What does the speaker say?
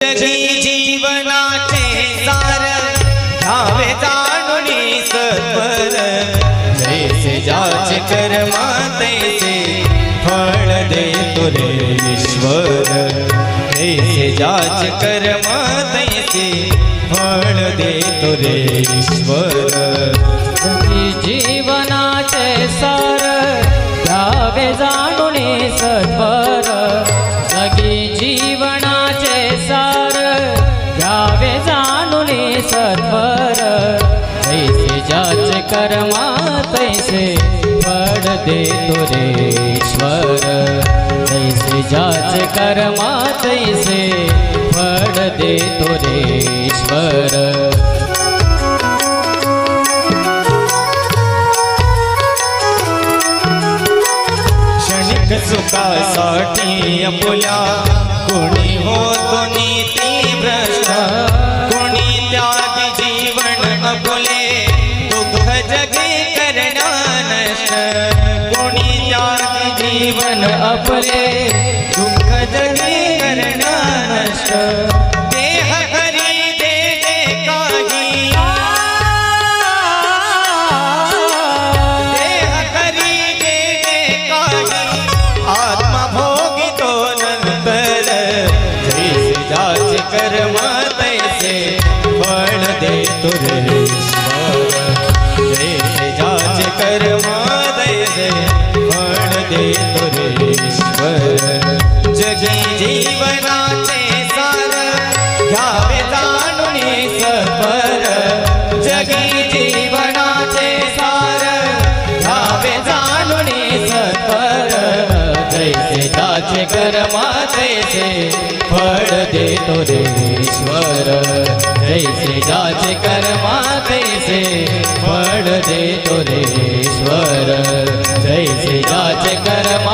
जगी जीवनाचे सार घ्यावे जाणूनी सत्वर जैसे ज्याचे कर्म तैसे फळ देतो रे ईश्वर जैसे ज्याचे कर्म तैसे फळ देतो रे ईश्वर जगी जीवनाचे सार घ्यावे जाणूनी सत्वर जगी जीवनाचे सार घ्यावे जाणूनी सत्वर जैसे ज्याचे कर्म तैसे फळ देतो रे ईश्वर जैसे ज्याचे कर्म तैसे फळ देतो रे ईश्वर सुखासाठी आपुल्या कोणी होतो नीती भ्रष्ट कोणी त्यागी जीवन आपुले दुःख जगे करण्या नष्ट कोणी त्यागी जीवन आपले दुःख जगे करण्या नष्ट देह हरी दे काही देह हरी दे काही आत्मा भोगी तो नंतर जैसे ज्याचे कर्म तैसे फळ देतो रे ईश्वर जैसे ज्याचे कर्म तैसे फळ देतो रे ईश्वर जगी जीवनाचे सार घ्यावे जाणूनी सत्वर जगी जीवनाचे सार घ्यावे जाणूनी सत्वर जैसे ज्याचे कर्म तैसे फळ देतो रे ईश्वर जैसे ज्याचे कर्म तैसे फळ देतो रे ईश्वर जैसे ज्याचे कर्म